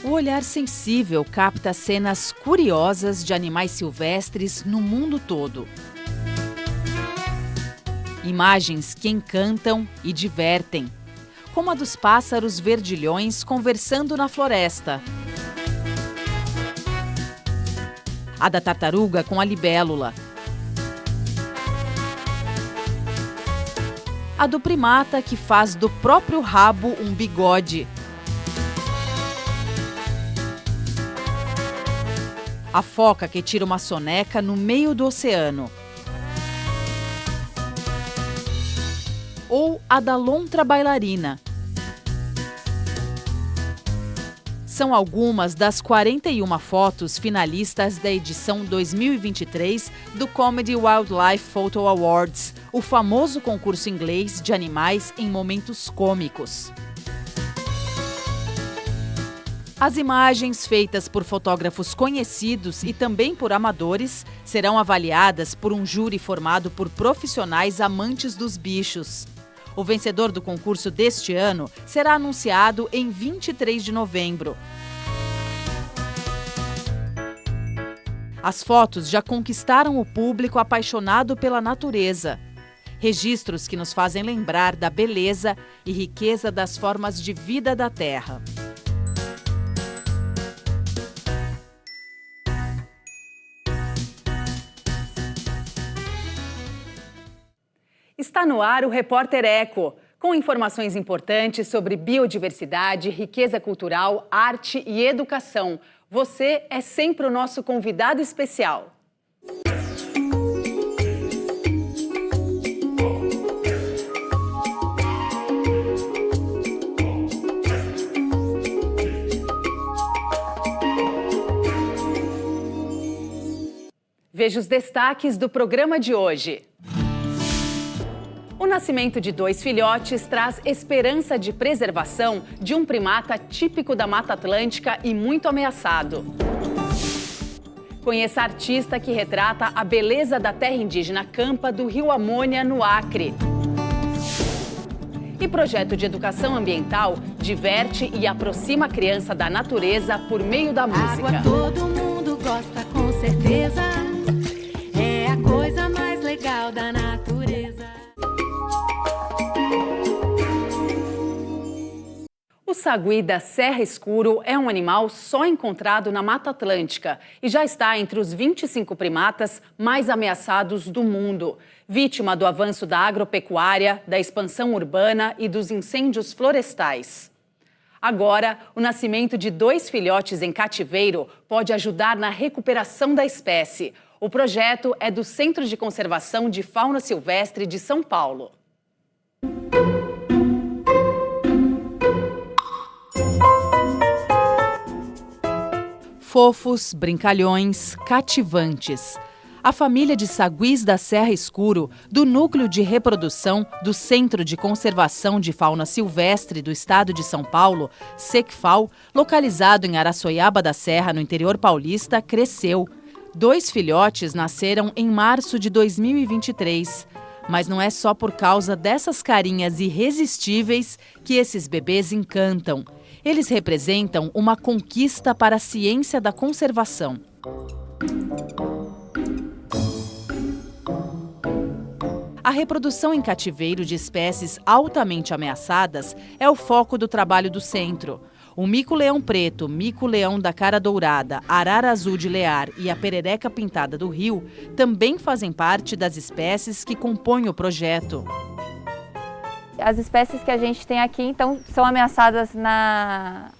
O olhar sensível capta cenas curiosas de animais silvestres no mundo todo. Imagens que encantam e divertem, como a dos pássaros verdilhões conversando na floresta. A da tartaruga com a libélula. A do primata que faz do próprio rabo um bigode. A foca que tira uma soneca no meio do oceano. Ou a da lontra bailarina. São algumas das 41 fotos finalistas da edição 2023 do Comedy Wildlife Photo Awards, o famoso concurso inglês de animais em momentos cômicos. As imagens, feitas por fotógrafos conhecidos e também por amadores, serão avaliadas por um júri formado por profissionais amantes dos bichos. O vencedor do concurso deste ano será anunciado em 23 de novembro. As fotos já conquistaram o público apaixonado pela natureza. Registros que nos fazem lembrar da beleza e riqueza das formas de vida da Terra. Está no ar o Repórter Eco, com informações importantes sobre biodiversidade, riqueza cultural, arte e educação. Você é sempre o nosso convidado especial. Veja os destaques do programa de hoje. O nascimento de 2 filhotes traz esperança de preservação de um primata típico da Mata Atlântica e muito ameaçado. Conheça a artista que retrata a beleza da terra indígena Campa do Rio Amônia, no Acre. E projeto de educação ambiental diverte e aproxima a criança da natureza por meio da música. Água todo mundo gosta, com certeza. É a coisa mais legal da natureza. O sagui da Serra Escuro é um animal só encontrado na Mata Atlântica e já está entre os 25 primatas mais ameaçados do mundo. Vítima do avanço da agropecuária, da expansão urbana e dos incêndios florestais. Agora, o nascimento de 2 filhotes em cativeiro pode ajudar na recuperação da espécie. O projeto é do Centro de Conservação de Fauna Silvestre de São Paulo. Fofos, brincalhões, cativantes. A família de saguis da Serra Escuro, do Núcleo de Reprodução do Centro de Conservação de Fauna Silvestre do Estado de São Paulo, SECFAL, localizado em Araçoiaba da Serra, no interior paulista, cresceu. 2 filhotes nasceram em março de 2023. Mas não é só por causa dessas carinhas irresistíveis que esses bebês encantam. Eles representam uma conquista para a ciência da conservação. A reprodução em cativeiro de espécies altamente ameaçadas é o foco do trabalho do centro. O mico-leão preto, mico-leão da cara dourada, arara azul de Lear e a perereca pintada do Rio também fazem parte das espécies que compõem o projeto. As espécies que a gente tem aqui, então, são ameaçadas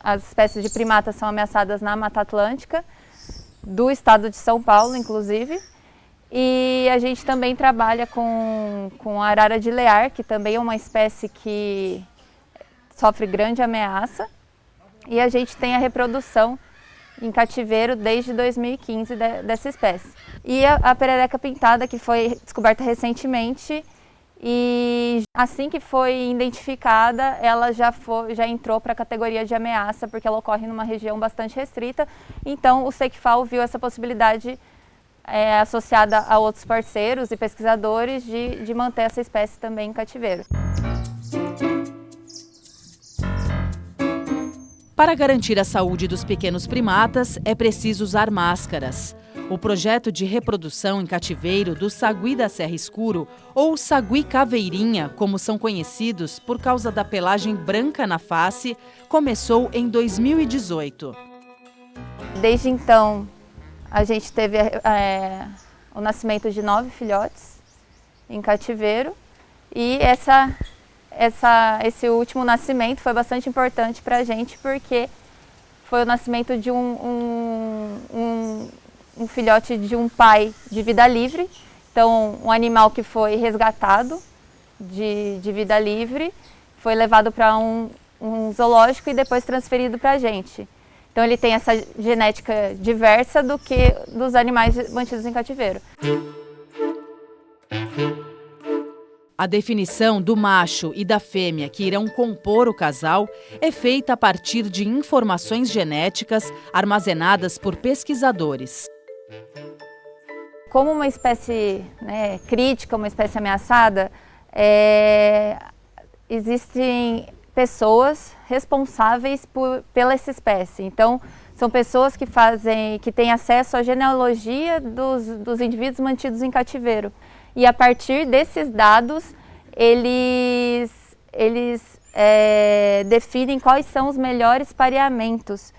as espécies de primatas são ameaçadas na Mata Atlântica, do estado de São Paulo, inclusive. E a gente também trabalha com a arara de Lear, que também é uma espécie que sofre grande ameaça. E a gente tem a reprodução em cativeiro desde 2015 dessa espécie. E a perereca pintada, que foi descoberta recentemente, e assim que foi identificada, ela já entrou para a categoria de ameaça, porque ela ocorre numa região bastante restrita. Então o SECFAL viu essa possibilidade associada a outros parceiros e pesquisadores de manter essa espécie também em cativeiro. Para garantir a saúde dos pequenos primatas, é preciso usar máscaras. O projeto de reprodução em cativeiro do sagui da Serra Escuro, ou sagui caveirinha, como são conhecidos por causa da pelagem branca na face, começou em 2018. Desde então, a gente teve o nascimento de 9 filhotes em cativeiro e esse último nascimento foi bastante importante para a gente porque foi o nascimento de um filhote de um pai de vida livre, então um animal que foi resgatado de vida livre, foi levado para um zoológico e depois transferido para a gente. Então ele tem essa genética diversa do que dos animais mantidos em cativeiro. A definição do macho e da fêmea que irão compor o casal é feita a partir de informações genéticas armazenadas por pesquisadores. Como uma espécie crítica, uma espécie ameaçada, existem pessoas responsáveis pela essa espécie. Então, são pessoas que têm acesso à genealogia dos indivíduos mantidos em cativeiro. E a partir desses dados, eles definem quais são os melhores pareamentos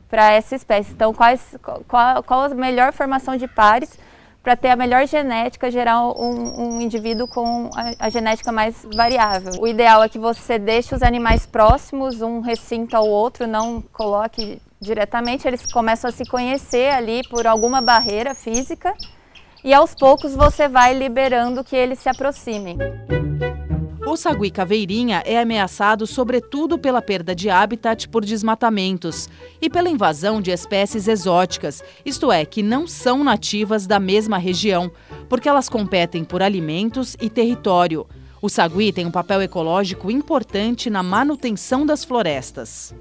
para essa espécie. Então, qual a melhor formação de pares para ter a melhor genética, gerar um indivíduo com a genética mais variável. O ideal é que você deixe os animais próximos, um recinto ao outro, não coloque diretamente, eles começam a se conhecer ali por alguma barreira física e aos poucos você vai liberando que eles se aproximem. O sagui caveirinha é ameaçado sobretudo pela perda de habitat por desmatamentos e pela invasão de espécies exóticas, isto é, que não são nativas da mesma região, porque elas competem por alimentos e território. O sagui tem um papel ecológico importante na manutenção das florestas.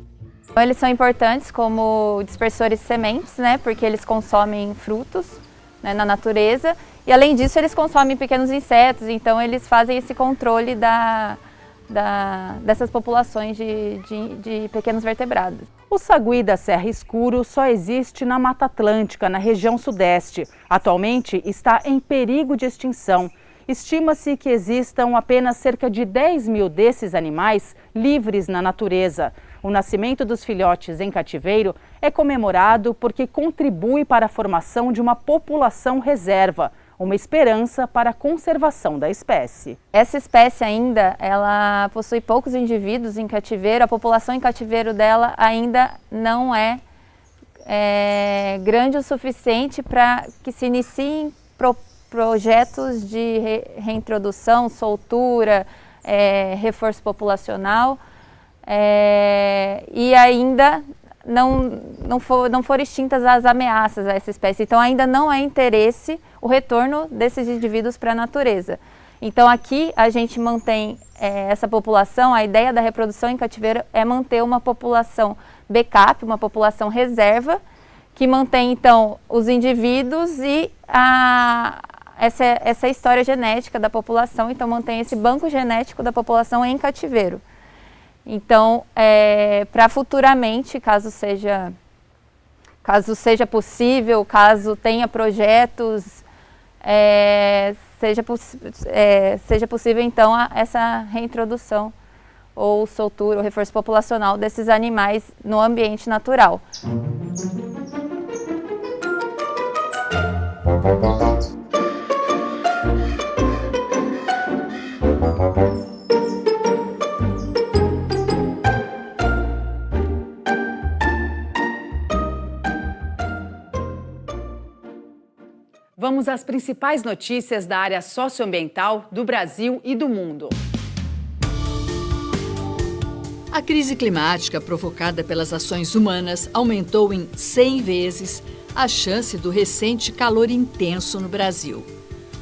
Eles são importantes como dispersores de sementes, porque eles consomem frutos na natureza. E além disso, eles consomem pequenos insetos, então eles fazem esse controle dessas populações de pequenos vertebrados. O sagui da Serra Escuro só existe na Mata Atlântica, na região sudeste. Atualmente está em perigo de extinção. Estima-se que existam apenas cerca de 10 mil desses animais livres na natureza. O nascimento dos filhotes em cativeiro é comemorado porque contribui para a formação de uma população reserva, uma esperança para a conservação da espécie. Essa espécie ainda, ela possui poucos indivíduos em cativeiro, a população em cativeiro dela ainda não é grande o suficiente para que se iniciem projetos de reintrodução, soltura, reforço populacional, e ainda não foram extintas as ameaças a essa espécie. Então ainda não é interesse o retorno desses indivíduos para a natureza. Então aqui a gente mantém essa população, a ideia da reprodução em cativeiro é manter uma população backup, uma população reserva, que mantém então os indivíduos e essa história genética da população, então mantém esse banco genético da população em cativeiro. Então, para futuramente, caso seja possível, caso tenha projetos, seja possível então essa reintrodução ou soltura, ou reforço populacional desses animais no ambiente natural. Vamos às principais notícias da área socioambiental do Brasil e do mundo. A crise climática provocada pelas ações humanas aumentou em 100 vezes a chance do recente calor intenso no Brasil.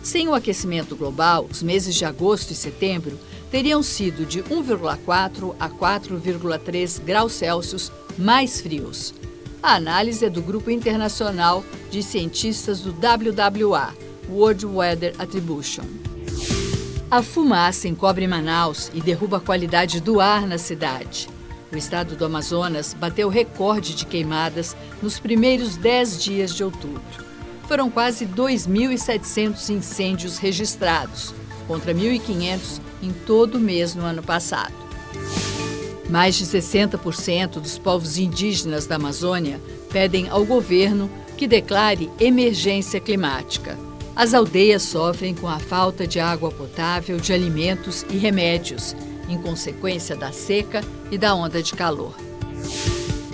Sem o aquecimento global, os meses de agosto e setembro teriam sido de 1,4 a 4,3 graus Celsius mais frios. A análise é do Grupo Internacional de Cientistas do WWA, World Weather Attribution. A fumaça encobre Manaus e derruba a qualidade do ar na cidade. O estado do Amazonas bateu recorde de queimadas nos primeiros 10 dias de outubro. Foram quase 2.700 incêndios registrados, contra 1.500 em todo o mês no ano passado. Mais de 60% dos povos indígenas da Amazônia pedem ao governo que declare emergência climática. As aldeias sofrem com a falta de água potável, de alimentos e remédios, em consequência da seca e da onda de calor.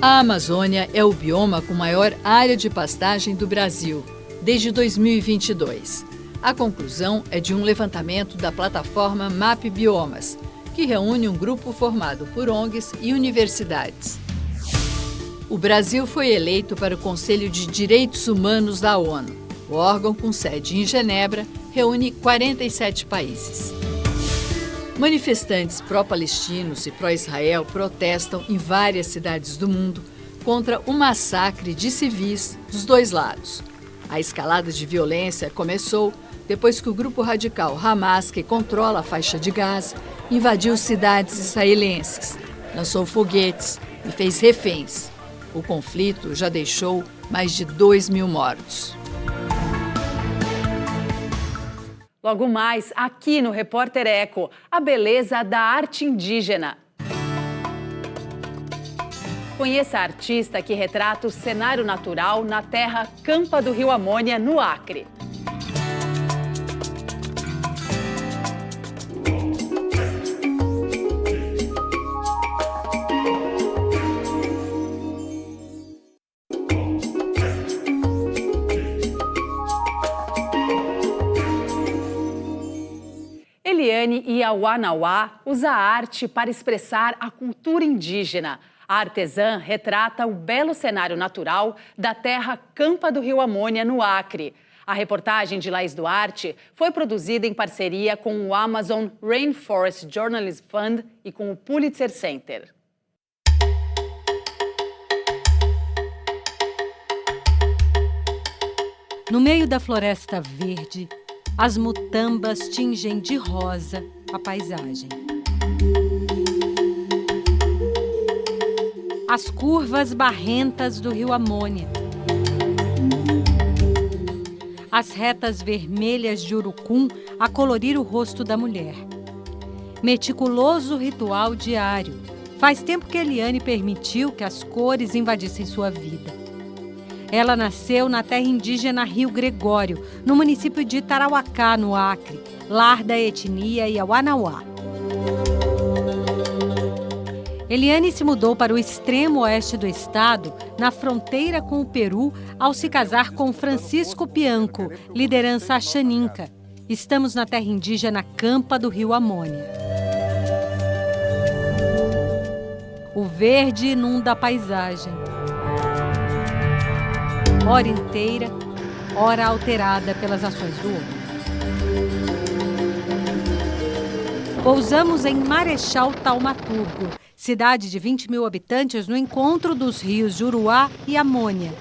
A Amazônia é o bioma com maior área de pastagem do Brasil, desde 2022. A conclusão é de um levantamento da plataforma MAP Biomas, que reúne um grupo formado por ONGs e universidades. O Brasil foi eleito para o Conselho de Direitos Humanos da ONU. O órgão, com sede em Genebra, reúne 47 países. Manifestantes pró-palestinos e pró-Israel protestam em várias cidades do mundo contra o massacre de civis dos dois lados. A escalada de violência começou depois que o grupo radical Hamas, que controla a faixa de Gaza, invadiu cidades israelenses, lançou foguetes e fez reféns. O conflito já deixou mais de 2.000 mortos. Logo mais, aqui no Repórter Eco, a beleza da arte indígena. Conheça a artista que retrata o cenário natural na terra Campa do Rio Amônia, no Acre. Eliane Iauanauá usa a arte para expressar a cultura indígena. A artesã retrata o belo cenário natural da terra Campa do Rio Amônia, no Acre. A reportagem de Laís Duarte foi produzida em parceria com o Amazon Rainforest Journalism Fund e com o Pulitzer Center. No meio da floresta verde, as mutambas tingem de rosa a paisagem. As curvas barrentas do rio Amônia. As retas vermelhas de urucum a colorir o rosto da mulher. Meticuloso ritual diário. Faz tempo que Eliane permitiu que as cores invadissem sua vida. Ela nasceu na terra indígena Rio Gregório, no município de Tarauacá, no Acre, lar da etnia Iauanauá. Eliane se mudou para o extremo oeste do estado, na fronteira com o Peru, ao se casar com Francisco Pianco, liderança axaninca. Estamos na terra indígena Campa do Rio Amônia. O verde inunda a paisagem. Hora inteira, hora alterada pelas ações do homem. Pousamos em Marechal Taumaturgo, cidade de 20.000 habitantes no encontro dos rios Juruá e Amônia.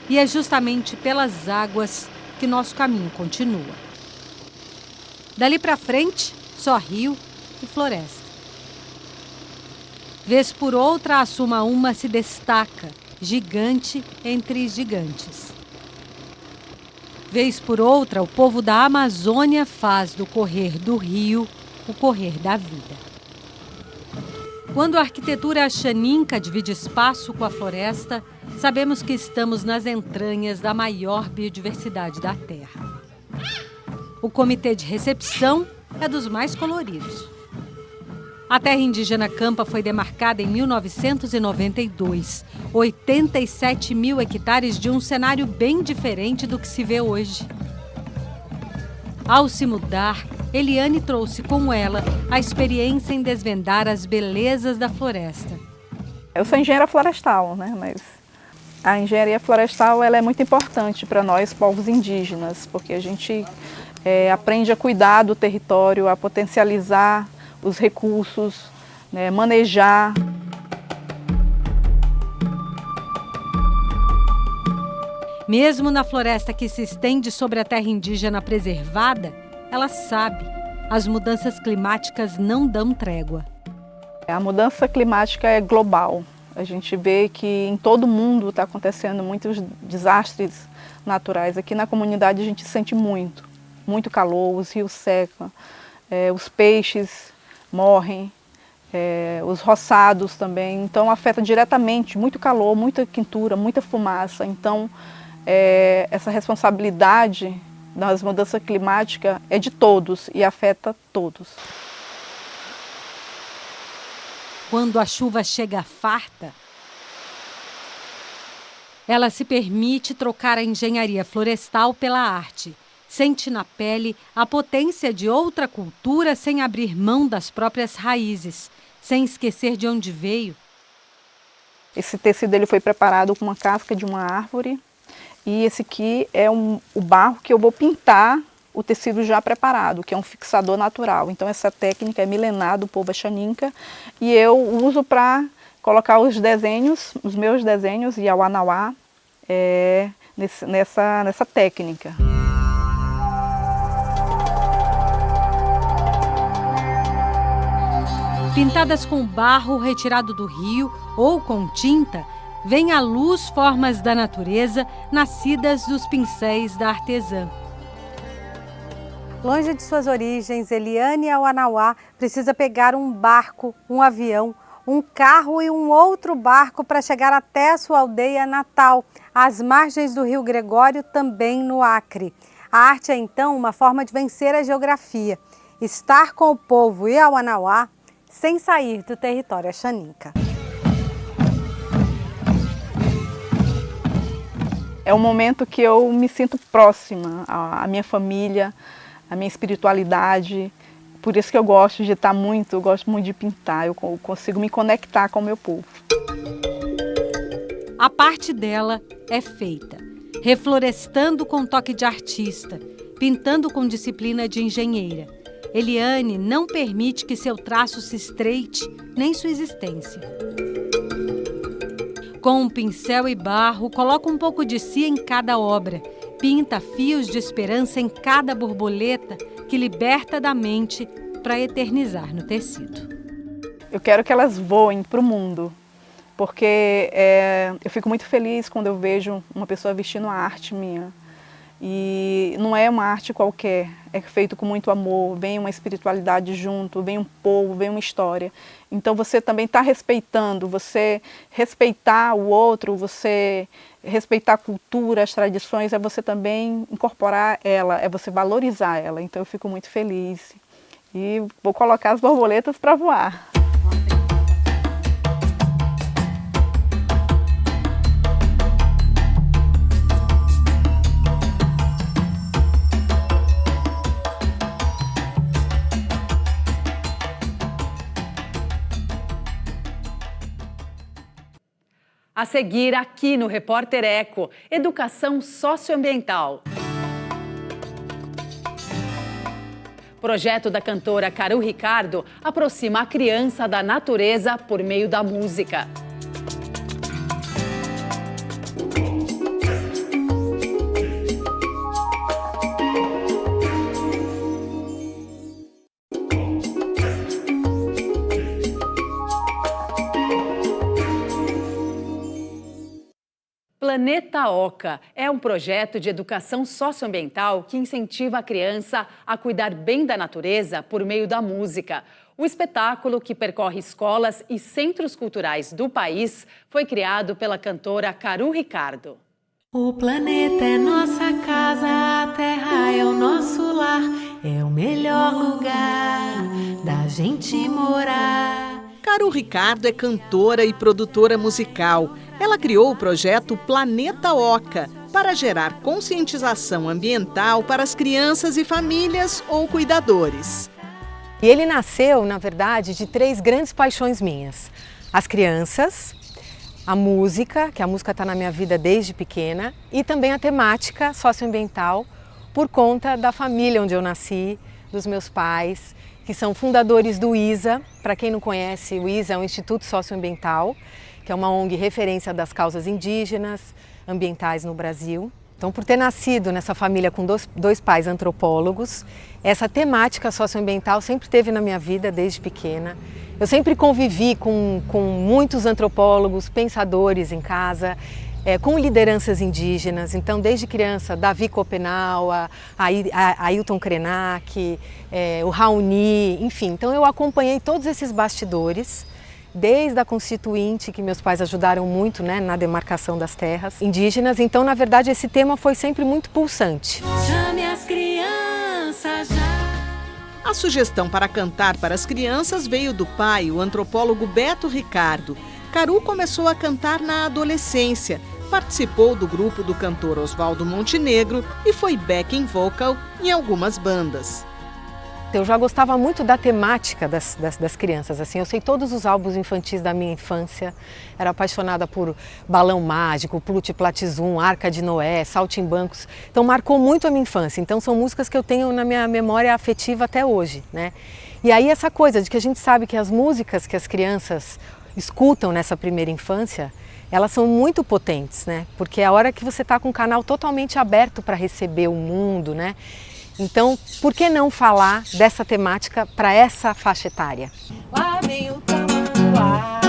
E é justamente pelas águas que nosso caminho continua. Dali para frente, só rio e floresta. Vez por outra, a Sumaúma se destaca, gigante entre gigantes. Vez por outra, o povo da Amazônia faz do correr do rio o correr da vida. Quando a arquitetura axaninca divide espaço com a floresta, sabemos que estamos nas entranhas da maior biodiversidade da Terra. O comitê de recepção é dos mais coloridos. A terra indígena Campa foi demarcada em 1992, 87.000 hectares de um cenário bem diferente do que se vê hoje. Ao se mudar, Eliane trouxe com ela a experiência em desvendar as belezas da floresta. Eu sou engenheira florestal, mas a engenharia florestal ela é muito importante para nós, povos indígenas, porque a gente aprende a cuidar do território, a potencializar os recursos, manejar. Mesmo na floresta que se estende sobre a terra indígena preservada, ela sabe, as mudanças climáticas não dão trégua. A mudança climática é global. A gente vê que em todo mundo está acontecendo muitos desastres naturais. Aqui na comunidade a gente sente muito calor, os rios secam, os peixes morrem, os roçados também. Então afeta diretamente, muito calor, muita quintura, muita fumaça. Então essa responsabilidade das mudanças climáticas é de todos e afeta todos. Quando a chuva chega farta, ela se permite trocar a engenharia florestal pela arte. Sente na pele a potência de outra cultura sem abrir mão das próprias raízes, sem esquecer de onde veio. Esse tecido ele foi preparado com uma casca de uma árvore e esse aqui é o barro que eu vou pintar o tecido já preparado, que é um fixador natural. Então essa técnica é milenar do povo Xaninka e eu uso para colocar os desenhos, os meus desenhos e a Wanawá nessa técnica. Pintadas com barro retirado do rio ou com tinta, vêm à luz formas da natureza nascidas dos pincéis da artesã. Longe de suas origens, Eliane Awanawá precisa pegar um barco, um avião, um carro e um outro barco para chegar até a sua aldeia natal, às margens do Rio Gregório, também no Acre. A arte é então uma forma de vencer a geografia, estar com o povo Awanawá sem sair do território Xaninka. É um momento que eu me sinto próxima à minha família, à minha espiritualidade. Por isso que eu gosto de estar muito, eu gosto muito de pintar, eu consigo me conectar com o meu povo. A parte dela é feita, reflorestando com toque de artista, pintando com disciplina de engenheira. Eliane não permite que seu traço se estreite, nem sua existência. Com um pincel e barro, coloca um pouco de si em cada obra, pinta fios de esperança em cada borboleta que liberta da mente para eternizar no tecido. Eu quero que elas voem para o mundo, porque eu fico muito feliz quando eu vejo uma pessoa vestindo uma arte minha. E não é uma arte qualquer, é feito com muito amor, vem uma espiritualidade junto, vem um povo, vem uma história. Então você também está respeitando, você respeitar o outro, você respeitar a cultura, as tradições, é você também incorporar ela, é você valorizar ela. Então eu fico muito feliz e vou colocar as borboletas para voar. A seguir, aqui no Repórter Eco, educação socioambiental. Projeto da cantora Caru Ricardo aproxima a criança da natureza por meio da música. Planeta Oca é um projeto de educação socioambiental que incentiva a criança a cuidar bem da natureza por meio da música. O espetáculo, que percorre escolas e centros culturais do país, foi criado pela cantora Caru Ricardo. O planeta é nossa casa, a terra é o nosso lar, é o melhor lugar da gente morar. Caru Ricardo é cantora e produtora musical. Ela criou o projeto Planeta Oca para gerar conscientização ambiental para as crianças e famílias ou cuidadores. E ele nasceu, na verdade, de 3 grandes paixões minhas. As crianças, a música, que a música está na minha vida desde pequena, e também a temática socioambiental, por conta da família onde eu nasci, dos meus pais, que são fundadores do ISA. Para quem não conhece, o ISA é um Instituto Socioambiental, que é uma ONG referência das causas indígenas, ambientais no Brasil. Então, por ter nascido nessa família com dois pais antropólogos, essa temática socioambiental sempre esteve na minha vida desde pequena. Eu sempre convivi com muitos antropólogos, pensadores em casa, com lideranças indígenas. Então, desde criança, Davi Copenau, Ailton Krenak, o Raoni, enfim. Então, eu acompanhei todos esses bastidores, desde a Constituinte, que meus pais ajudaram muito, né, na demarcação das terras indígenas. Então, na verdade, esse tema foi sempre muito pulsante. Chame as crianças já. A sugestão para cantar para as crianças veio do pai, o antropólogo Beto Ricardo. Caru começou a cantar na adolescência, participou do grupo do cantor Oswaldo Montenegro e foi backing vocal em algumas bandas. Eu já gostava muito da temática das crianças, assim, eu sei todos os álbuns infantis da minha infância, era apaixonada por Balão Mágico, Pluto e Platizum, Arca de Noé, Saltimbancos, então marcou muito a minha infância, então são músicas que eu tenho na minha memória afetiva até hoje, né? E aí essa coisa de que a gente sabe que as músicas que as crianças escutam nessa primeira infância, elas são muito potentes, né? Porque é a hora que você está com o canal totalmente aberto para receber o mundo, né? Então, por que não falar dessa temática para essa faixa etária? Lá vem o tamanduá,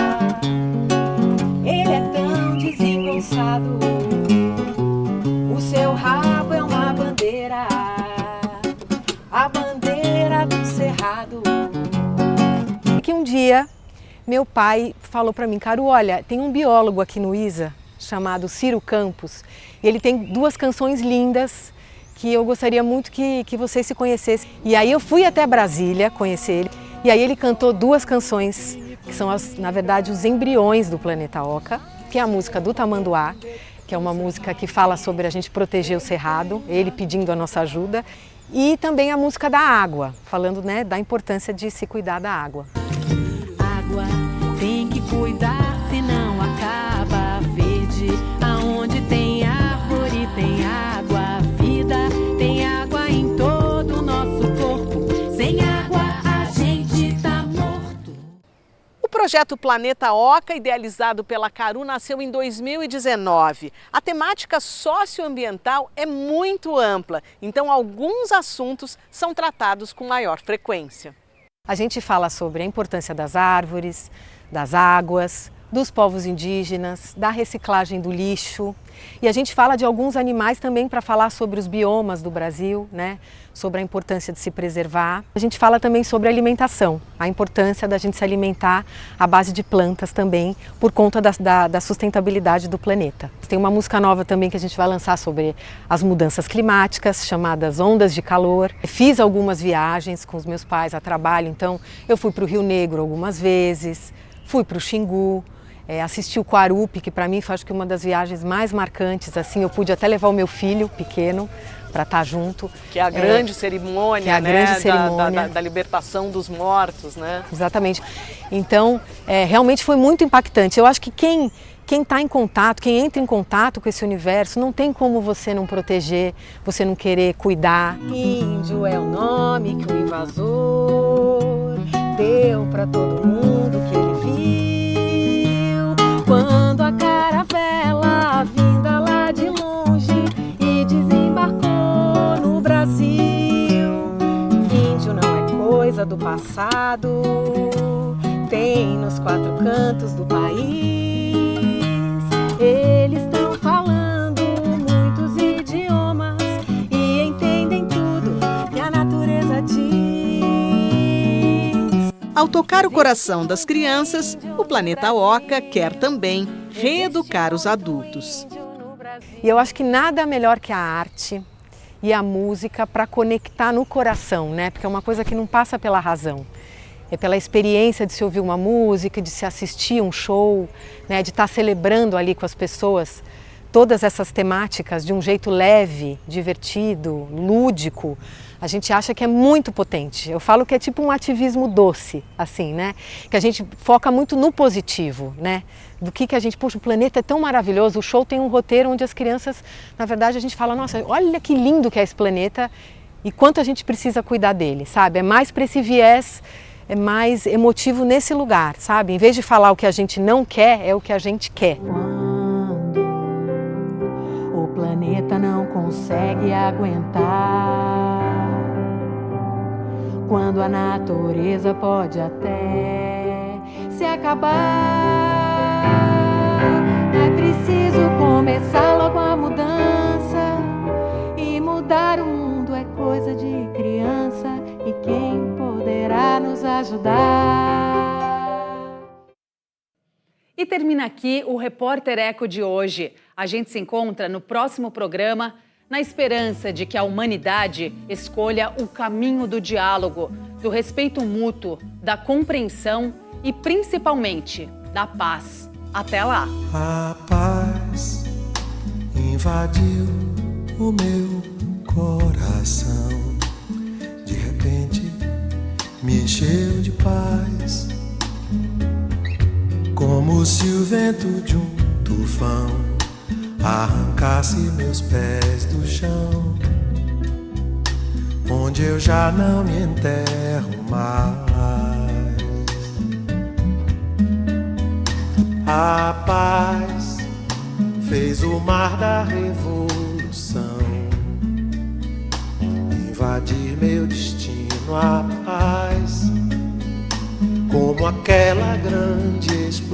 ele é tão desengonçado, o seu rabo é uma bandeira, a bandeira do cerrado. E que um dia meu pai falou para mim, Caru, olha, tem um biólogo aqui no ISA chamado Ciro Campos, e ele tem 2 canções lindas que eu gostaria muito que vocês se conhecessem. E aí eu fui até Brasília conhecer ele, e aí ele cantou 2 canções, que são, na verdade, os embriões do Planeta Oca, que é a música do Tamanduá, que é uma música que fala sobre a gente proteger o cerrado, ele pedindo a nossa ajuda, e também a música da água, falando, né, da importância de se cuidar da água. Água tem que cuidar, senão acaba verde. Aonde tem árvore tem água. Tem água em todo o nosso corpo. Sem água a gente tá morto. O projeto Planeta Oca, idealizado pela Caru, nasceu em 2019. A temática socioambiental é muito ampla, então alguns assuntos são tratados com maior frequência. A gente fala sobre a importância das árvores, das águas, dos povos indígenas, da reciclagem do lixo. E a gente fala de alguns animais também para falar sobre os biomas do Brasil, né? Sobre a importância de se preservar. A gente fala também sobre alimentação, a importância da gente se alimentar à base de plantas também, por conta da sustentabilidade do planeta. Tem uma música nova também que a gente vai lançar sobre as mudanças climáticas, chamadas Ondas de Calor. Fiz algumas viagens com os meus pais a trabalho, então eu fui para o Rio Negro algumas vezes, fui para o Xingu, assisti o Quarupi, que para mim foi acho que uma das viagens mais marcantes, assim, eu pude até levar o meu filho pequeno para estar junto. Que é a grande cerimônia, que é a grande cerimônia da libertação dos mortos, né? Exatamente. Então, realmente foi muito impactante. Eu acho que quem está em contato, quem entra em contato com esse universo, não tem como você não proteger, você não querer cuidar. Índio é o nome que o invasor deu para todo mundo que ele viu. Quando a caravela vinda lá de longe e desembarcou no Brasil. Índio não é coisa do passado, tem nos 4 cantos do país. Eles estão falando muitos idiomas e entendem tudo que a natureza diz. Ao tocar o coração das crianças, o Planeta Oca quer também reeducar os adultos. E eu acho que nada melhor que a arte e a música para conectar no coração, né? Porque é uma coisa que não passa pela razão. É pela experiência de se ouvir uma música, de se assistir um show, né? De estar celebrando ali com as pessoas todas essas temáticas de um jeito leve, divertido, lúdico. A gente acha que é muito potente. Eu falo que é tipo um ativismo doce, assim, né? Que a gente foca muito no positivo, né? Do que a gente... Poxa, o planeta é tão maravilhoso. O show tem um roteiro onde as crianças, na verdade, a gente fala, nossa, olha que lindo que é esse planeta e quanto a gente precisa cuidar dele, sabe? É mais para esse viés, é mais emotivo nesse lugar, sabe? Em vez de falar o que a gente não quer, é o que a gente quer. Quando o planeta não consegue aguentar. Quando a natureza pode até se acabar, é preciso começar logo a mudança. E mudar o mundo é coisa de criança. E quem poderá nos ajudar? E termina aqui o Repórter Eco de hoje. A gente se encontra no próximo programa, na esperança de que a humanidade escolha o caminho do diálogo, do respeito mútuo, da compreensão e, principalmente, da paz. Até lá! A paz invadiu o meu coração. De repente, me encheu de paz. Como se o vento de um tufão arrancasse meus pés do chão, onde eu já não me enterro mais. A paz fez o mar da revolução invadir meu destino. A paz, como aquela grande explosão,